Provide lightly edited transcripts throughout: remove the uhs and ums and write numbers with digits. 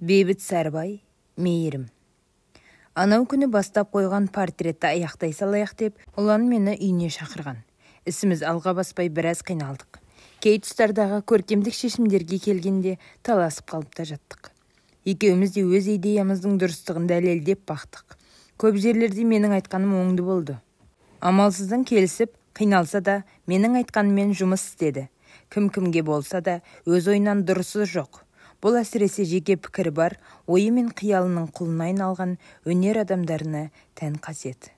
Бейбіт Сарбай, мейірім. Анау күні бастап қойған портретті аяқтай салайық деп, ұлан мені үйіне шақырған. Ісіміз алға баспай біраз қиналдық. Кей тұстардағы көркемдік шешімдерге келгенде таласып қалып та жаттық. Екеуміз де өз идеямыздың дұрыстығын дәлелдеп бақтық. Көп жерлерде менің айтқаным оңды болды. Амалсыздан келісіп, қиналса да менің айтқаныммен жұмыс істеді. Кім-кімге болса да өз ойынан дұрысы жоқ. Бұл әсіресе жеке пікірі бар, ойы мен қиялының құлына айналған өнер адамдарына тән қасиет.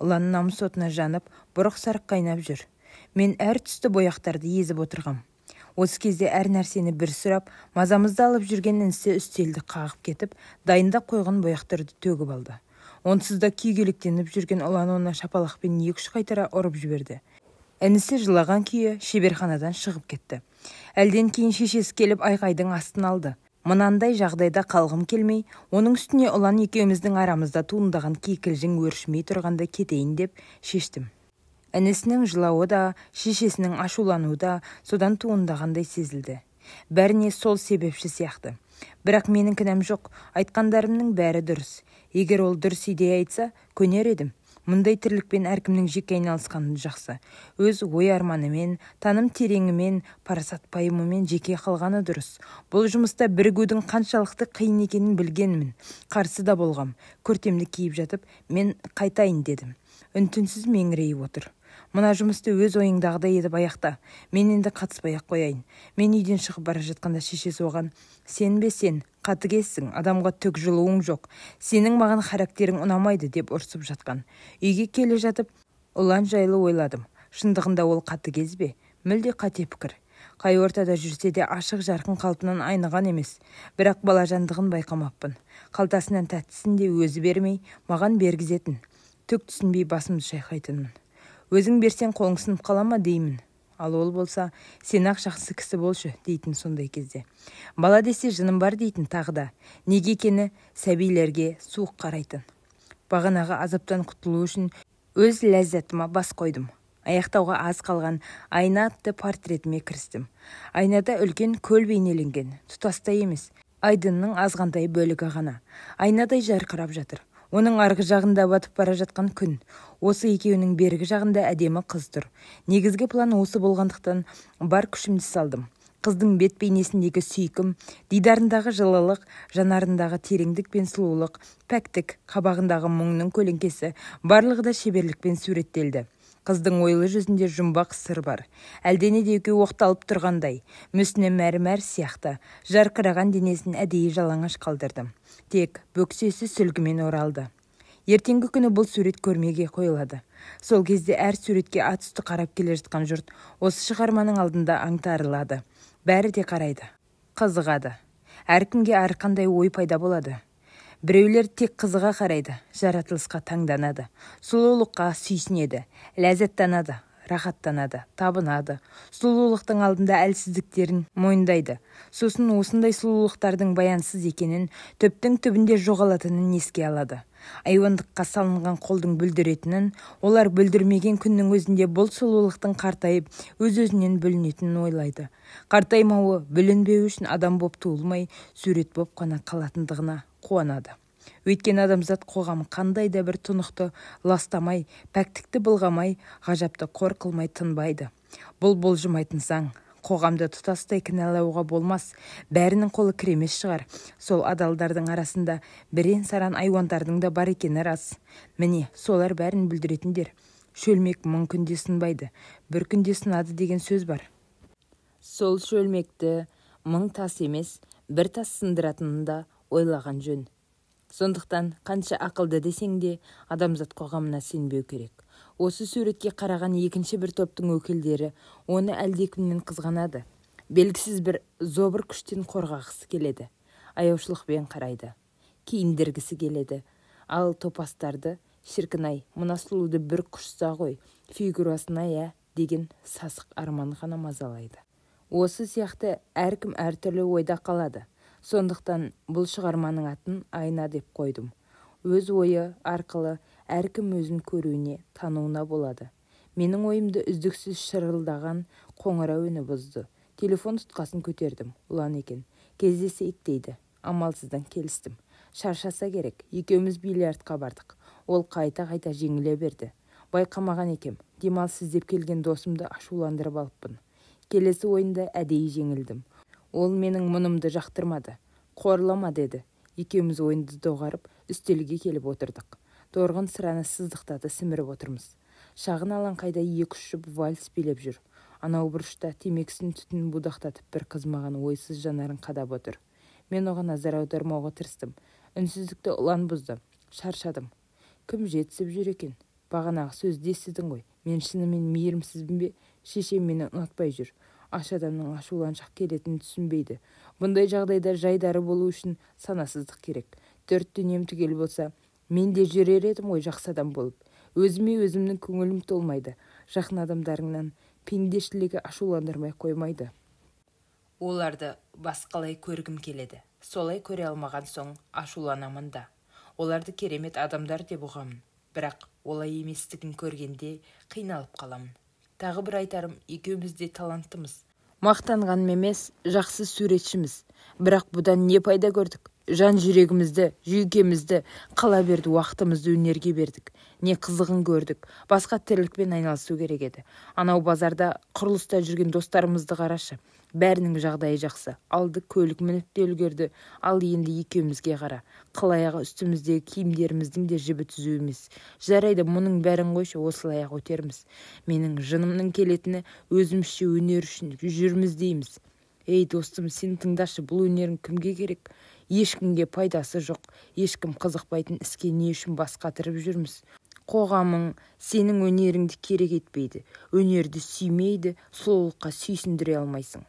Ұлан намыс отына жанып, бұрық сарық қайнап жүр. Мен әр түсті бояқтарды езіп отырғам. Осы кезде әр нәрсені бір сұрап, мазамызды алып жүрген інісі үстелді қағып кетіп, дайында қойған бояқтарды төгіп алды. Онсыз да күйгелектеніп жүрген ұлан оны шапалақпен 2-3 қайтара ұрып жіберді. Інісі жылаған күйі шеберханадан шығып кетті. Әлден кейін шешесі келіп айқайдың астын алды. Мынандай жағдайда қалғым келмей, оның үстіне ұлан екеуміздің арамызда туындаған кикілжің өршімей тұрғанда кетейін деп шештім. Інісінің жылауы да, шешесінің ашулануы да содан туындағандай сезілді. Бәріне сол себепші сияқты. Бірақ менің кінәм жоқ, айтқандарымның бәрі дұрыс. Егер ол дұрыс идея айтса, көнер едім. Мұндай тірлікпен әркімнің жеке айналысқаны жақсы. Өз ой арманымен, таным тереңімен, парасат пайымымен жеке қалғаны дұрыс. Бұл жұмыста бірігудің қаншалықты қиын екенін білгенмін. Қарсы да болғам. Көртемді киіп жатып, мен қайтайын дедім. Үн-түнсіз меңірейіп отыр. Мына жұмысты өз ойыңдағыдай етіп аяқта. Мен енді қатыспай-ақ қояйын. Мен үйден шығып бара жатқанда шешесі оған: "Сен бе сен, қатыгезсің, адамға түк жылуың жоқ. Сенің маған характерің ұнамайды" деп ұрсып жатқан. Үйге келе жатып, ұлан жайлы ойладым. Шындығында ол қатыгез бе? Мүлде қате пікір. Қай ортада жүрсе де ашық жарқын қалпынан айныған емес. Бірақ балажандығын байқамаппын. Қалтасынан тәттісін де өзі бермей, маған бергізетін. Түк түсінбей басымды шайқайтынмын. Өзің берсең қолың сынып қала ма деймін. Ал ол болса, сен ақ жақсы кісі болшы дейтін сондай кезде. Бала десе жыным бар дейтін тағы да. Неге екені сәбилерге суық қарайтын. Бағанағы азаптан құтылу үшін өз ләззатыма бас қойдым. Аяқтауға аз қалған айна атты портретіме кірістім. Айнада үлкен көл бейнеленген, тұтастай емес, айдынның азғантай бөлігі ғана. Айнадай жарқырап жатыр. Оның арғы жағында батып бара жатқан күн. Осы екеуінің бергі жағында әдемі қыз тұр. Негізгі план осы болғандықтан бар күшімді салдым. Қыздың бет бейнесіндегі сүйкім, дидарындағы жылылық, жанарындағы тереңдік пен сұлулық, пәктік, қабағындағы мұңның көлеңкесі, барлығы да шеберлікпен суреттелді. Қыздың ойлы жүзінде жұмбақ сыр бар. Әлденеде екеуі оқталып тұрғандай, мүсіні мәрмәр сияқты, жарқыраған денесін әдейі жалаңаш қалдырдым. Тек бөксесі сүлгімен оралды. Ертеңгі күні бұл сурет көрмеге қойылады. Сол кезде әр суретке атүсті қарап келе жатқан жұрт осы шығарманың алдында аңтарылады. Бәрі де қарайды, қызығады. Әркімге әрқандай ой пайда болады. Біреулер тек қызыға қарайды, жаратылысқа таңданады, сұлулыққа сүйсінеді, ләззаттанады, рахаттанады, табынады. Сұлулықтың алдында әлсіздіктерін мойындайды. Сосын осындай сұлулықтардың баянсыз екенін, түптің түбінде жоғалатынын еске алады. Айуандыққа салынған қолдың бүлдіретінін, олар бүлдірмеген күннің өзінде бұл сұлулықтың қартайып, өз-өзінен бүлінетінін ойлайды. Қартаймауы, бүлінбеу үшін адам боп туылмай, сурет боп қана қалатындығына қуанады. Өйткені адамзат қоғамы қандай да бір тұнықты ластамай, пәктікті былғамай, ғажапты қор қылмай тынбайды. Бұл болжымайтын заң. Қоғамды тұтастай кінәлауға болмас. Бәрінің қолы кіремес шығар. Сол адалдардың арасында бірен-саран айуандардың да бар екені рас. Міне, солар бәрін бүлдіретіндер. Шөлмек 1000 күнде сынбайды, бір күнде сынады деген сөз бар. Сол шөлмекті 1000 тас емес, бір тас сындыратынын да ойлаған жөн. Сондықтан қанша ақылды десең де адамзат қоғамына сенбеу керек. Осы суретке қараған екінші бір топтың өкілдері оны әлдекімнен қызғанады. Белгісіз бір зобыр күштен қорғағысы келеді. Аяушылықпен қарайды. Киіндіргісі келеді. Ал топастарды шіркін-ай, мына сұлуды бір құшса ғой, фигурасына деген сасық арман ғана мазалайды. Осы сияқты әркім әртүрлі ойда қалады. Сондықтан бұл шығарманың атын айна деп қойдым. Өз ойы арқылы әркім өзін көруіне, тануына болады. Менің ойымды үздіксіз шырылдаған қоңырау үні бұзды. Телефон тұтқасын көтердім. Ұлан екен. Кездесейік дейді. Амалсыздан келістім. Шаршаса керек, екеуміз бильярдқа бардық. Ол қайта-қайта жеңіле берді. Байқамаған екем, демалыс іздеп келген досымды ашуландырып алыппын. Келесі ойында әдейі жеңілдім. Ол менің мұнымды жақтырмады. Қорлама деді. Екеуміз ойынды доғарып, үстелге келіп отырдық. Торғын сыраны сыздықтаты сіміріп отырмыз. Шағын алаңқайда 2-3 жұп вальс билеп жүр. Анау бұрышта темекісін түтін будақтатып бір қыз маған ойсыз жанарын қадап отыр. Мен оған назар аудармауға тырыстым. Үнсіздікті ұлан бұзды. Шаршадым. Кім жетісіп жүр екен? Бағанағы сөзді естідің ғой. Мен шынымен мейірімсізбін бе? Шешем мені ұнатпай жүр. Аш адамның ашуланшақ келетінін түсінбейді. Бұндай жағдайда жайдары болу үшін санасыздық керек. 4 дүнием түгел болса, мен де жүрер едім ғой жақсы адам болып. Өзіме өзімнің көңілім толмайды. Жақын адамдарыңнан пендешілігі ашуландырмай қоймайды. Оларды басқалай көргім келеді. Солай көре алмаған соң ашуланамын да. Оларды керемет адамдар деп ұғамын. Бірақ олай еместігін көргенде қиналып қаламын. Тағы бір айтарым, екеуміз де таланттымыз. Мақтанғаным емес, жақсы суретшіміз. Бірақ бұдан не пайда көрдік? Жан жүрегімізді, жүйкемізді, қала берді, уақытымызды өнерге бердік. Не қызығын көрдік. Басқа тірлікпен айналысу керек еді. Анау базарда, құрылыста жүрген достарымызды қарашы. Бәрінің жағдайы жақсы. Алды көлік мініп те үлгерді. Ал енді екеумізге қара. Қылаяғы үстіміздегі киімдеріміздің де жібі түзу емес. Жарайды, мұның бәрін қойшы, осылай-ақ өтерміз. Менің жынымның келетіні өзімізше өнер үшін жүрміз дейміз. Ей достым, сен тыңдашы, бұл өнерің кімге керек? Ешкімге пайдасы жоқ. Ешкім қызықпайтын іске не үшін бас қатырып жүрміз? Қоғамың сенің өнеріңді керек етпейді. Өнерді сүймейді, сұлулыққа сүйсіндіре алмайсың.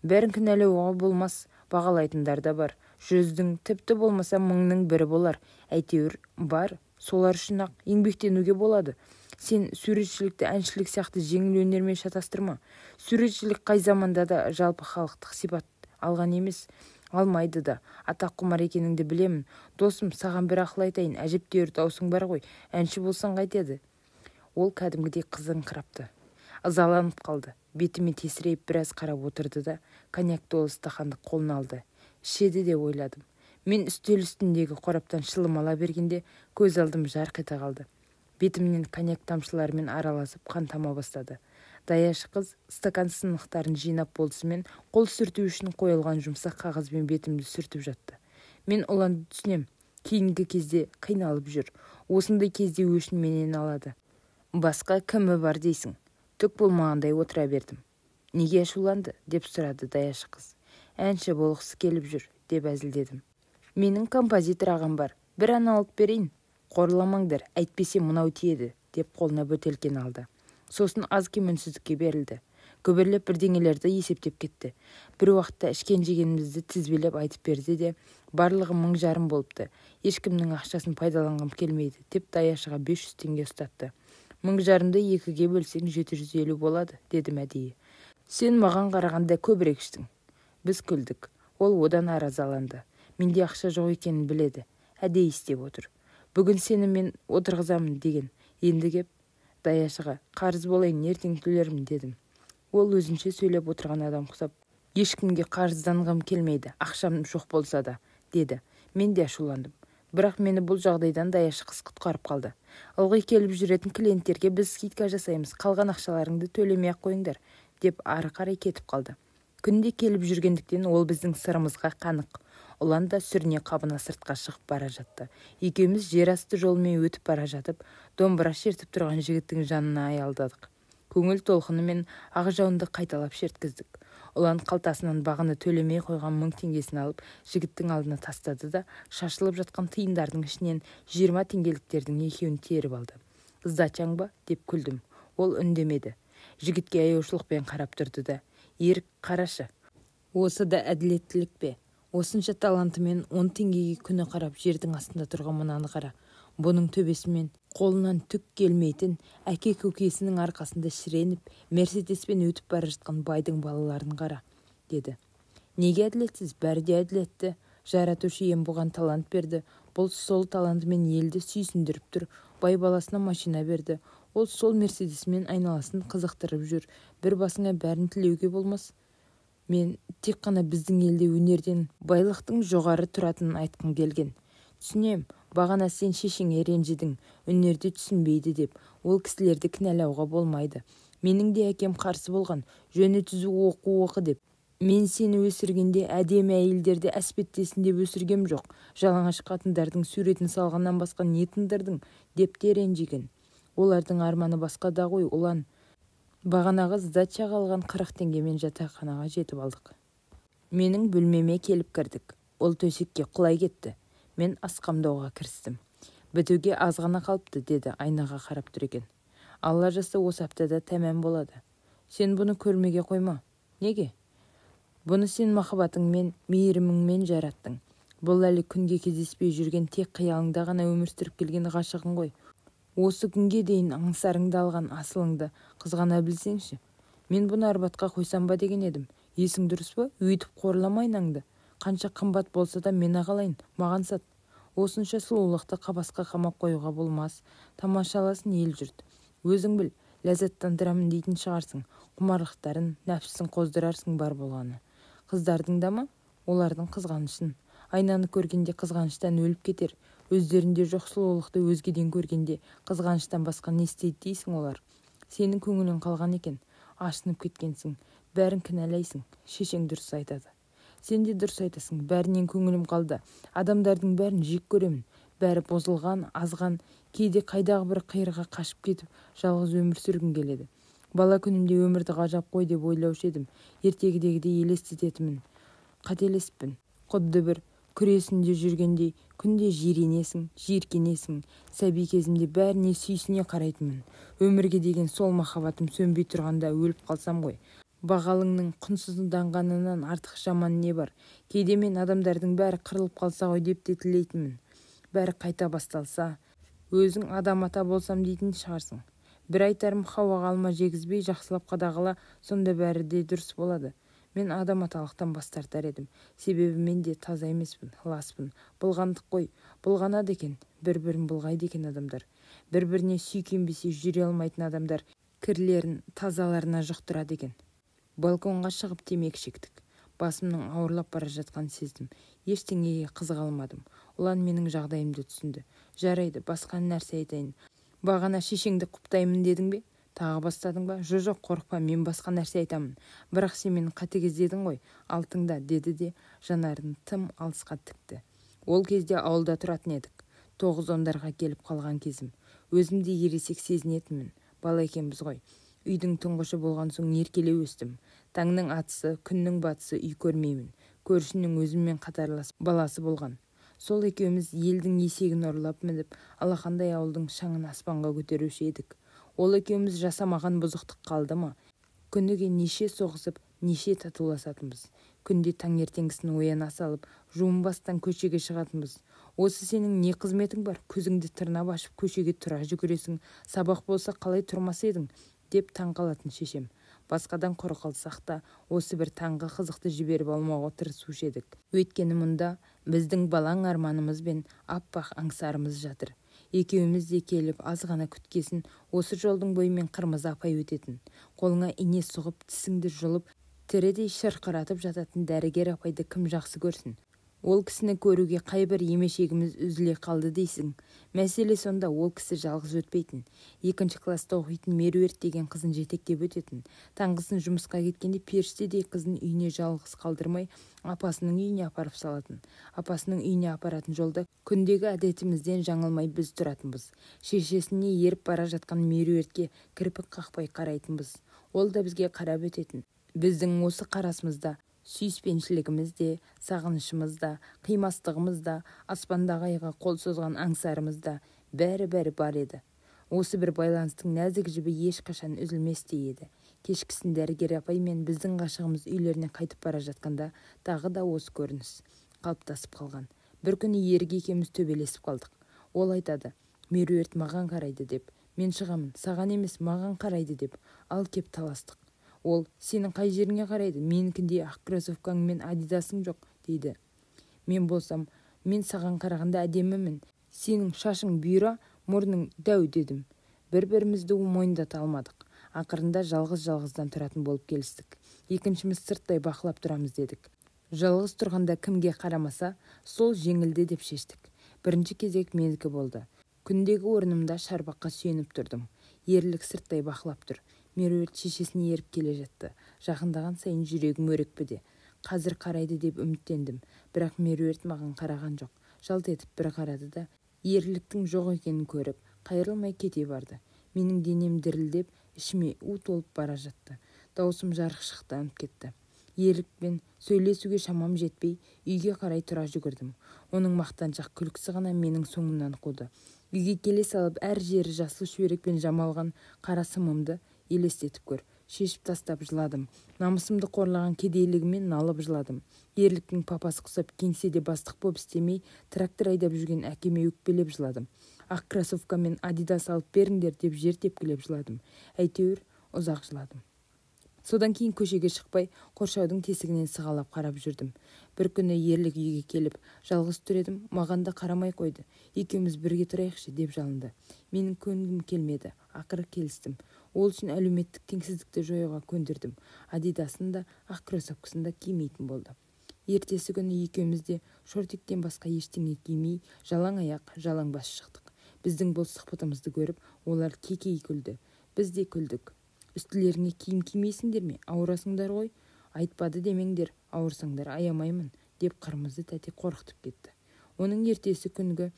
Бәрін кінәлауға болмас, бағалайтындар да бар. 100-дің тіпті болмаса 1000-ның бірі болар. Әйтеуір бар, солар үшін ақ еңбектенуге болады. Сен суретшілікті әншілік сияқты жеңіл өнермен шатастырма. Суретшілік қай заманда да жалпы халықтық сипат алған емес, алмайды да. Атақ құмар екеніңді білемін. Досым, саған бір ақыл айтайын, әжептәуір даусың бар ғой, әнші болсаң қайтеді? Ол кәдімгідей қызыңқырапты. Ызаланып қалды. Бетіме тесірейіп біраз қарап отырды да, коньяк толы стақанды қолына алды. Ішеді деп ойладым. Мен үстел үстіндегі қораптан шылым ала бергенде көз алдым жарқ ете қалды. Бетімнен коньяк тамшыларымен араласып қан тама бастады. Даяшы қыз стакан сынықтарын жинап болысымен қол сүрту үшін қойылған жұмсақ қағазбен бетімді сүртіп жатты. Мен ұланды түсінем. Кейінгі кезде қиналып жүр. Осындай кезде өшін менен алады. Басқа кімі бар дейсің? Түк болмағандай отыра бердім. Неге ашуланды? Деп сұрады даяшы қыз. Әнші болғысы келіп жүр, деп әзілдедім. Менің композитор ағам бар. Бір ән алып берейін. Қорламаңдар, әйтпесе мынау тиеді, деп қолына бөтелкен алды. Сосын аз кем үнсіздікке берілді. Көбірлеп бірдеңелерді есептеп кетті. Бір уақытта ішкен жегенімізді тізбелеп айтып берді де, барлығы 1000 жарым болыпты. Ешкімнің ақшасын пайдаланғым келмейді, деп даяшыға 500 теңге ұстатты. 1000 жарымды 2-ге бөлсең 750 болады, дедім әдейі. Сен маған қарағанда көбірек іштің. Біз күлдік. Ол одан аразаланды. Менде ақша жоқ екенін біледі. Әдейі істеп отыр. Бүгін сені мен отырғызамын деген. Енді кеп даяшыға қарыз болайын, ертең төлермін дедім. Ол өзінше сөйлеп отырған адам құсап, ешкімге қарызданғым келмейді, ақшам жоқ болса да, деді. Мен де ашуландым. Бірақ мені бұл жағдайдан даяшы қыз құтқарып қалды. Ылғи келіп жүретін клиенттерге біз скидка жасаймыз, қалған ақшаларыңды төлемей-ақ қойыңдар, деп ары қарай кетіп қалды. Күнде келіп жүргендіктен ол біздің сырымызға қанық. Ұлан да сүріне қабына сыртқа шығып бара жатты. Екеуміз жер асты жолымен өтіп бара жатып, домбыра шертіп тұрған жігіттің жанына аялдадық. Көңіл толқыны мен ақ жауынды қайталап шерткіздік. Ұлан қалтасынан бағаны төлемей қойған 1000 теңгесін алып, жігіттің алдына тастады да, шашылып жатқан тиындардың ішінен 20 теңгеліктердің екеуін теріп алды. Сдачаң ба? Деп күлдім. Ол үндемеді. Жігітке аяушылықпен қарап тұрды да, ерік, қарашы. Осы да әділеттілік пе? Осынша талантымен 10 теңгеге күні қарап жердің астында тұрған мынаны қара. Бұның төбесімен қолынан түк келмейтін әке көкесінің арқасында шіреніп, мерседеспен өтіп бара жатқан байдың балаларын қара, деді. Неге әділетсіз? Бәрі де әділетті. Жаратушы ием бұған талант берді. Бұл сол талантымен елді сүйсіндіріп тұр. Бай баласына машина берді. Ол сол мерседесмен айналасын қызықтырып жүр. Бір басыңа бәрін тілеуге болмас. Мен тек қана біздің елде өнерден байлықтың жоғары тұратынын айтқым келген. Түсінем, бағана сен шешеңе ренжідің, өнерді түсінбейді деп, ол кісілерді кінәлауға болмайды. Менің де әкем қарсы болған, жөні түзу оқу деп. Мен сені өсіргенде әдемі әйелдерді әспеттесін деп өсіргем жоқ. Жалаңаш қатындардың суретін салғаннан басқа не тындырдың деп те ренжіген. Олардың арманы басқа да ғой, ұлан. Бағанағы сдачаға алған 40 теңгемен жатақханаға жетіп алдық. Менің бөлмеме келіп кірдік. Ол төсекке құлай кетті. Мен асқамдауға кірістім. Бітуге аз ғана қалыпты, деді айнаға қарап тұр екен. Алла жасы осы аптада тәмам болады. Сен бұны көрмеге қойма. Неге? Бұны сен махаббатыңмен, мейіріміңмен жараттың. Бұл әлі күнге кездеспей жүрген тек қиялыңда ғана өмір сүріп келген ғашығың ғой. Осы күнге дейін аңсарыңды алған асылыңды қызғана білсеңші. Мен бұны арбатқа қойсам ба деген едім. Есің дұрыс па? Өйтіп қорлама айнаңды. Қанша қымбат болса да мен ағалайын, маған сат. Осынша сұлулықты қапасқа қамап қоюға болмас. Тамашаласын ел жұрт. Өзің біл, ләззаттандырамын дейтін шығарсың. Құмарлықтарын, нәпсісін қоздырарсың бар болғаны. Қыздардың да ма? Олардың қызғанышын. Айнаны көргенде қызғаныштан өліп кетер. Өздерінде жоқ сұлулықты өзгеден көргенде қызғаныштан басқа не істейді дейсің олар? Сенің көңілің қалған екен. Ашынып кеткенсің. Бәрін кінәлайсың. Шешең дұрыс айтады. Сен де дұрыс айтасың. Бәрінен көңілім қалды. Адамдардың бәрін жек көремін. Бәрі бұзылған, азған, кейде қайдағы бір қиырға қашып кетіп, жалғыз өмір сүргім келеді. Бала күнімде өмірді ғажап қой деп ойлаушы едім. Ертегідегідей елестететімін. Қателеспін. Құдды бір күресінде жүргендей, күнде жиренесің, жиіркенесің. Сәби кезімде бәріне сүйсіне қарайтынмын. Өмірге деген сол махаббатым сөнбей тұрғанда өліп қалсам ғой. Бағалыңның құнсызданғанынан артық жаман не бар? Кейде мен адамдардың бәрі қырылып қалса ғой деп те тілейтінмін. Бәрі қайта басталса, өзің адам ата болсам дейтін шығарсың. Бір айтарым, Хауаға алма жегізбей жақсылап қадағала, сонда бәрі де дұрыс болады. Мен адам аталықтан бас тартар едім. Себебі мен де таза емеспін, ласпын. Былғандық қой, былғанады екен. Бір-бірін былғайды екен адамдар. Бір-біріне сүйкенбесе жүре алмайтын адамдар кірлерін тазаларына жұқтырады екен. Балконға шығып темекі шектік. Басымның ауырлап бара жатқанын сездім. Ештеңеге қызыға алмадым. Ұлан менің жағдайымды түсінді. Жарайды, басқа нәрсе айтайын. Бағана шешеңді құптаймын дедің бе? Тағы бастадың ба? Жоқ, қорықпа, мен басқа нәрсе айтамын. Бірақ сен мені қатыгездедің ғой. Алтыңда, деді де жанарын тым алысқа тікті. Ол кезде ауылда тұратын едік. 9-10-дарға келіп қалған кезім. Өзімде ересек сезінетінмін. Бала екенбіз ғой. Үйдің тұңғышы болған соң еркелеу өстім. Таңның атысы, күннің батысы үй көрмеймін. Көршінің өзіммен қатарлас баласы болған. Сол екеуміз елдің есегін ұрлап мініп, алақандай ауылдың шаңын аспанға көтеруші едік. Ол екеуміз жасамаған бұзықтық қалды ма? Күніге неше соғысып, неше татуласатынбыз. Күнде таңертеңгісін ояна салып, жуынбастан көшеге шығатынбыз. Осы сенің не қызметің бар? Көзіңді тырнап ашып көшеге тұра жүгіресің. Сабақ болса қалай тұрмас едің? Деп таңқалатын шешем. Басқадан құр қалсақ та, осы бір таңғы қызықты жіберіп алмауға тырысушы едік. Өйткені мұнда біздің балаң арманымыз бен аппақ аңсарымыз жатыр. Екеуміз де келіп аз ғана күткесін, осы жолдың бойымен қырмызы апай өтетін. Қолыңа ине сұғып, тісіңді жұлып, тірідей шырқыратып жататын дәрігер апайды кім жақсы көрсін? Ол кісіні көруге қай бір емешегіміз үзіле қалды дейсің. Мәселе сонда, ол кісі жалғыз өтпейтін. 2-ші класста оқитын Меруерт деген қызын жетектеп өтетін. Таңғысын жұмысқа кеткенде періштедей қызын үйіне жалғыз қалдырмай, апасының үйіне апарып салатын. Апасының үйіне апаратын жолда күндегі әдетімізден жаңылмай біз тұратынбыз. Шешесіне еріп бара жатқан Меруертке кірпік қақпай қарайтынбыз. Ол да бізге қарап өтетін. Біздің осы қарасымызда сүйіспеншілігіміз де, сағынышымыз да, қимастығымыз да, аспандағы айға қол созған аңсарымыз да бәрі бар еді. Осы бір байланыстың нәзік жібі ешқашан үзілместей еді. Кешкісін дәрігер апай мен біздің ғашығымыз үйлеріне қайтып бара жатқанда тағы да осы көрініс қалыптасып қалған. Бір күні ерге екеуміз төбелесіп қалдық. Ол айтады, Меруерт маған қарайды деп. Мен шығамын, саған емес маған қарайды деп. Ал кеп таластық. Ол, сенің қай жеріңе қарайды? Менікінде ақ кроссовкаң мен адидасың жоқ, дейді. Мен болсам, мен саған қарағанда әдемімін. Сенің шашың бұйра, мұрның дәу, дедім. Бір-бірімізді мойындата алмадық. Ақырында жалғыз-жалғыздан тұратын болып келістік. екіншіміз сырттай бақылап тұрамыз дедік. Жалғыз тұрғанда кімге қарамаса, сол жеңілді деп шештік. Бірінші кезек менікі болды. Күндегі орнымда шарбаққа сүйеніп тұрдым. Ерлік сырттай бақылап тұр. Меруерт шешесіне еріп келе жатты. Жақындаған сайын жүрегім өрекпіде. Қазір қарайды деп үміттендім. Бірақ Меруерт маған қараған жоқ. Жалт етіп бір қарады да, ерліктің жоқ екенін көріп, қайырылмай кете барды. Менің денем дірілдеп, ішіме у толып бара жатты. Даусым жарықшықтанып кетті. Ерлікпен сөйлесуге шамам жетпей, үйге қарай тұра жүгірдім. Оның мақтаншақ күлкісі ғана менің соңымнан қуды. Үйге келе салып әр жері жасыл шүберекпен жамалған қара сымымды елестетіп көр. Шешіп тастап жыладым. Намысымды қорлаған кедейлігімен налып жыладым. Ерліктің папасы құсап кеңседе бастық боп істемей, трактор айдап жүрген әкеме өкпелеп жыладым. Ақ кроссовкамен Адидас алып беріңдер деп жер тепкілеп жыладым. Әйтеуір ұзақ жыладым. Содан кейін көшеге шықпай, қоршаудың тесігінен сығалап қарап жүрдім. Бір күні Ерлік үйге келіп, жалғыз тұр едім, маған да қарамай қойды. Екеуміз бірге тұрайықшы деп жалынды. Менің көнгім келмеді, ақыры келістім. Ол үшін әлеуметтік теңсіздікті жоюға көндірдім. Адидасын да, ақ кроссовкасын да кимейтін болды. Ертесі күні екеуміз де шортиктен басқа ештеңе кимей, жалаң аяқ, жалаң бас шықтық. Біздің бұл сұхбатымызды көріп, олар кекей күлді. Біз де күлдік. Үстілеріңе киім кимейсіңдер ме? Ауырасыңдар ғой. Айтпады демеңдер, ауырсаңдар аямаймын, деп қырмызы тәте қорқытып кетті. Оның ертесі күнгі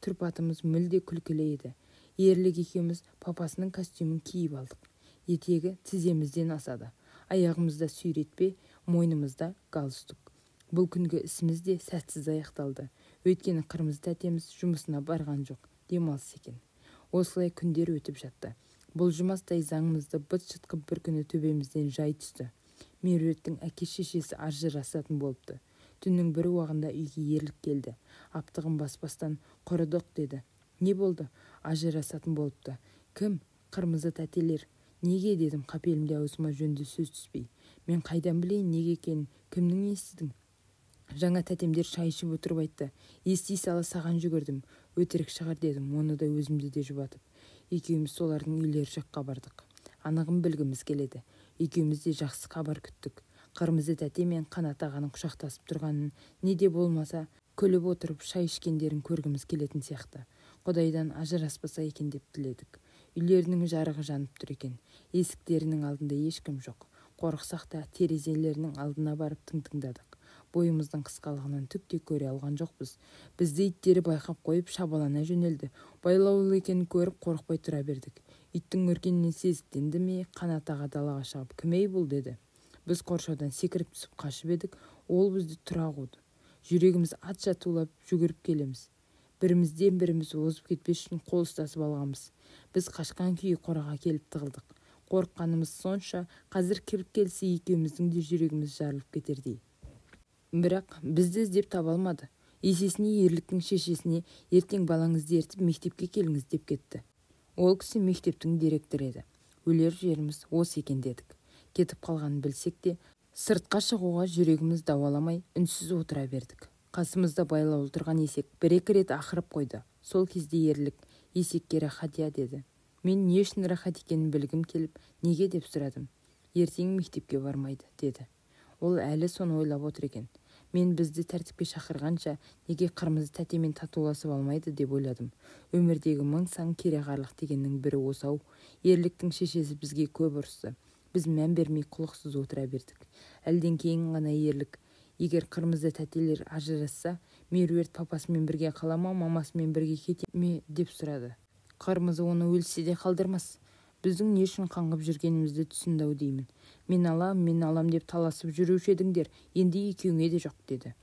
тұрпатымыз мүлде күлкілі еді. Ерлік екеуміз папасының костюмін киіп алдық. Етегі тіземізден асады. Аяғымызда сүйретпе, мойнымызда галстук. Бұл күнгі ісіміз де сәтсіз аяқталды. Өйткені қырмызы тәтеміз жұмысына барған жоқ, демалыс екен. Осылай күндер өтіп жатты. Бұл жұмастай заңымызды быт-шытқып бір күні төбемізден жай түсті. Меруерттің әке-шешесі ажырасатын болыпты. Түннің бір уағында үйге Ерлік келді. Аптығын баспастан құрыдық деді. Не болды? Ажырасатын болыпты. Кім? Қырмызы тәтелер. Неге дедім қапелімде аузыма жөнді сөз түспей. Мен қайдан білейін неге екенін, кімнің естідің? Жаңа тәтемдер шай ішіп отырып айтты. Ести сала саған жүгірдім. Өтірік шығар дедім, оны да өзімді де жұбатып. Екеуміз солардың үйлері жаққа бардық. Анығын білгіміз келеді. Екеуміз де жақсы хабар күттік. Қырмызы тәте мен Қанат ағаның құшақтасып тұрғанын, не де болмаса күліп отырып шай ішкендерін көргіміз келетін сияқты. Құдайдан ажыраспаса екен деп тіледік. Үйлерінің жарығы жанып тұр екен. Есіктерінің алдында ешкім жоқ. Қорықсақ та терезелерінің алдына барып тыңдадық. Бойымыздың қысқалығынан түк те көре алған жоқпыз. Бізді иттері байқап қойып шабалана жөнелді. Байлаулы екенін көріп қорықпай тұра бердік. Иттің үргенінен сезіктенді ме, Қанат аға далаға шығып, "Кім-ей бұл?" деді. Біз қоршаудан секіріп түсіп қашып едік, ол бізді тұра қуды. Жүрегіміз атша тулап жүгіріп келеміз. Бірімізден біріміз озып кетпес үшін қол ұстасып алғанбыз. Біз қашқан күйі қораға келіп тығылдық. Қорыққанымыз сонша, қазір кіріп келсе екеуміздің де жүрегіміз жарылып кетердей. Бірақ бізді іздеп таба алмады. Есесіне Ерліктің шешесіне ертең балаңызды ертіп мектепке келіңіз деп кетті. Ол кісі мектептің директоры еді. Өлер жеріміз осы екен дедік. Кетіп қалғанын білсек те, сыртқа шығуға жүрегіміз дауаламай үнсіз отыра бердік. Қасымызда байлаулы тұрған Есек бір-екі рет ақырып қойды. Сол кезде Ерлік, Есекке рахат я деді. Мен не үшін рахат екенін білгім келіп, неге деп сұрадым. Ертең мектепке бармайды деді. Ол әлі соны ойлап отыр екен. Мен бізді тәртіпке шақырғанша неге Қырмызы тәтемен татуласып алмайды деп ойладым. Өмірдегі мың сан кереғарлық дегеннің бірі осау. Ерліктің шешесі бізге көп ұрысты. Біз мән бермей құлықсыз отыра бердік. Әлден кейін ғана Ерлік, егер Қырмызы тәтелер ажырасса, Меруерт папасымен бірге қала ма, мамасымен бірге кете ме деп сұрады. Қырмызы оны өлсе де қалдырмас. Біздің не үшін қаңғып жүргенімізді түсінді-ау деймін. Мен алам деп таласып жүруші едіңдер, енді екеуіңе де жоқ деді.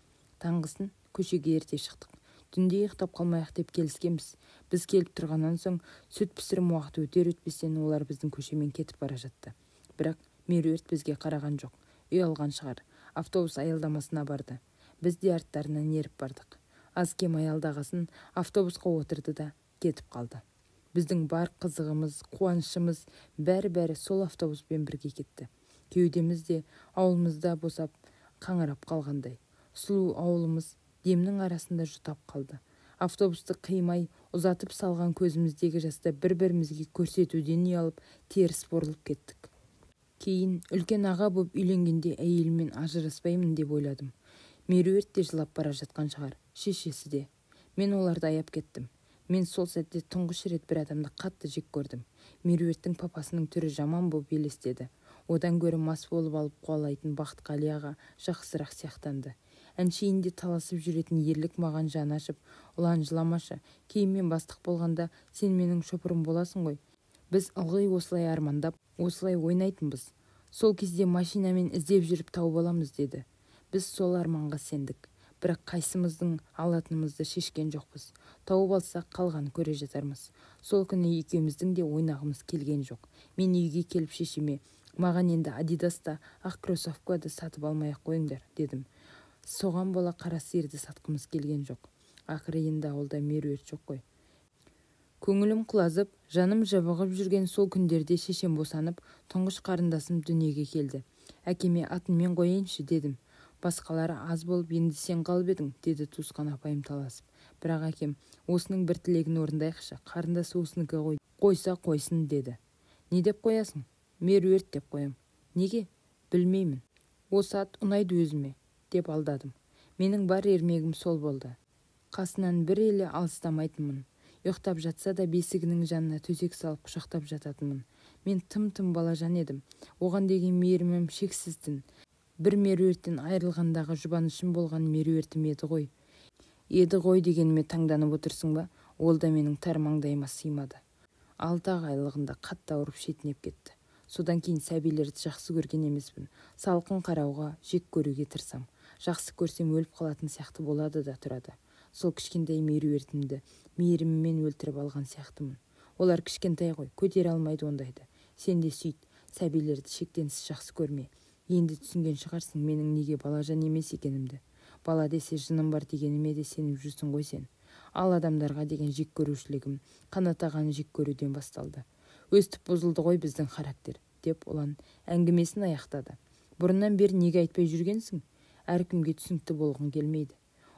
Таңғысын көшеге ерте шықтық. Түнде ұйықтап қалмайық деп келіскенбіз. Біз келіп тұрғаннан соң сүт пісірім уақыты өтер-өтпестен олар біздің көшемен кетіп бара жатты. Бірақ Меруерт бізге қараған жоқ. Ұялған шығар. Автобус аялдамасына барды. Біз де арттарынан еріп бардық. Аз кем аялдағасын автобусқа отырды да кетіп қалды. Біздің бар қызығымыз, қуанышымыз бәрі сол автобуспен бірге кетті. Кеудеміз де ауылымызда босап қаңырап қалғандай. Сұлу ауылымыз демнің арасында жұтап қалды. Автобусты қимай ұзатып салған көзіміздегі жасты бір-бірімізге көрсетуден ұялып теріс бұрылып кеттік. Кейін үлкен аға боп үйленгенде әйеліммен ажыраспаймын деп ойладым. Меруерт те жылап бара жатқан шығар, шешесі де. Мен оларды аяп кеттім. Мен сол сәтте тұңғыш рет бір адамды қатты жек көрдім. Меруерттің папасының түрі жаман боп елестеді. Одан гөрі мас болып алып қуалайтын Бақытқали аға жақсырақ сияқтанды. Әншейінде таласып жүретін ерлік маған жан ашып, ұлан жыламашы, кейін мен бастық болғанда сен менің шопырым боласың ғой. Біз ылғи осылай армандап, осылай ойнайтынбыз. Сол кезде машинамен іздеп жүріп тауып аламыз деді. Біз сол арманға сендік. Бірақ қайсымыздың алатынымызды шешкен жоқпыз. Тауып алсақ қалғанын көре жатармыз. Сол күні екеуміздің де ойнағымыз келген жоқ. Мен үйге келіп шешеме, маған енді Адидаста ақ кроссовкады сатып алмай-ақ қойыңдар дедім. Соған бола қара сиырды сатқымыз келген жоқ. Ақыры енді ауылда Меруерт жоқ қой. Көңілім құлазып, жаным жабығып жүрген сол күндерде шешем босанып, тұңғыш қарындасым дүниеге келді. Әкеме атыммен қойайыншы дедім. Басқалары аз болып, енді сен қалып едің, деді туысқан апайым таласып. Бірақ әкем, осының бір тілегін орындайықшы, қарындасы осынікі ғой. Қойса қойсын деді. Не деп қоясың? Меруерт деп қоям. Неге? Білмеймін. Осы ат ұнайды өзіме, деп алдадым. Менің бар ермегім сол болды. Қасынан бір елі алыстамайтынмын. Ұйықтап жатса да бесігінің жанына төсек салып құшақтап жататынмын. Мен тым-тым балажан едім. Оған деген мейірімім шексіздің. Бір Меруерттен айырылғандағы жұбанышым болған Меруертім еді ғой. Еді ғой дегеніме таңданып отырсың ба? Ол да менің тар маңдайыма сыймады. 6 айлығында қатты ауырып шетінеп кетті. Содан кейін сәбилерді жақсы көрген емеспін. Салқын қарауға, жек көруге тырсам. Жақсы көрсем өліп қалатын сияқты болады да тұрады. Сол кішкентай Меруертімді мейіріммен өлтіріп алған сияқтымын. Олар кішкентай ғой, көтере алмайды ондайды. Сен де сүйт, сәбилерді шектенсіз жақсы көрме. Енді түсінген шығарсың менің неге балажан емес екенімді. Бала десе жыным бар дегеніме де сеніп жүрсің ғой сен. Ал адамдарға деген жек көрушілігім Қанат ағаны жек көруден басталды. Өстіп бұзылды ғой біздің характер, деп Ұлан әңгімесін аяқтады. Бұрыннан бері неге айтпай жүргенсің? Әркімге түсінікті болғың келмейді.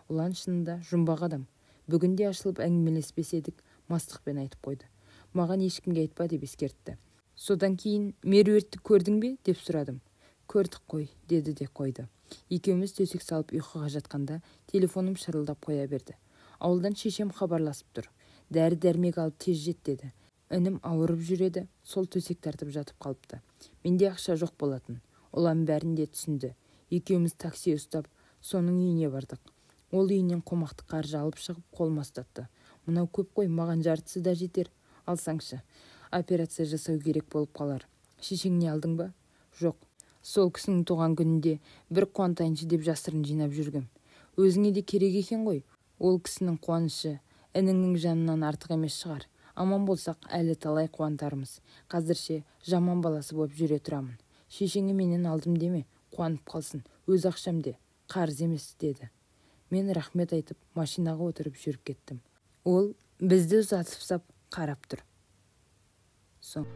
Ұлан шынында жұмбақ адам. Бүгінде ашылып әңгімелеспес едік, мастықпен айтып қойды. Маған ешкімге айтпа деп ескертті. Содан кейін Меруертті көрдің бе деп сұрадым. Көрдік қой, деді де қойды. Екеуміз төсек салып ұйқыға жатқанда телефоным шырылдап қоя берді. Ауылдан шешем хабарласып тұр. Дәрі-дәрмек алып тез жет деді. Інім ауырып жүреді, сол төсек тартып жатып қалыпты. Менде ақша жоқ болатын. Ұлан бәрін де түсінді. Екеуміз такси ұстап, соның үйіне бардық. Ол үйінен қомақты қаржы алып шығып қолыма ұстатты. Мынау көп қой, маған жартысы да жетер. Алсаңшы. Операция жасау керек болып қалар. Шешеңне алдың ба? Жоқ. Сол кісінің туған күнінде бір қуантайыншы деп жасырын жинап жүргем. Өзіңе де керек екен ғой. Ол кісінің қуанышы ініңнің жанынан артық емес шығар. Аман болсақ әлі талай қуантармыз. Қазірше жаман баласы болып жүре тұрамын. Шешеңе менен алдым деме, қуанып қалсын. Өз ақшам де, қарыз емес деді. Мен рахмет айтып машинаға отырып жүріп кеттім. Ол бізді ұзатып сап қарап тұр. Соң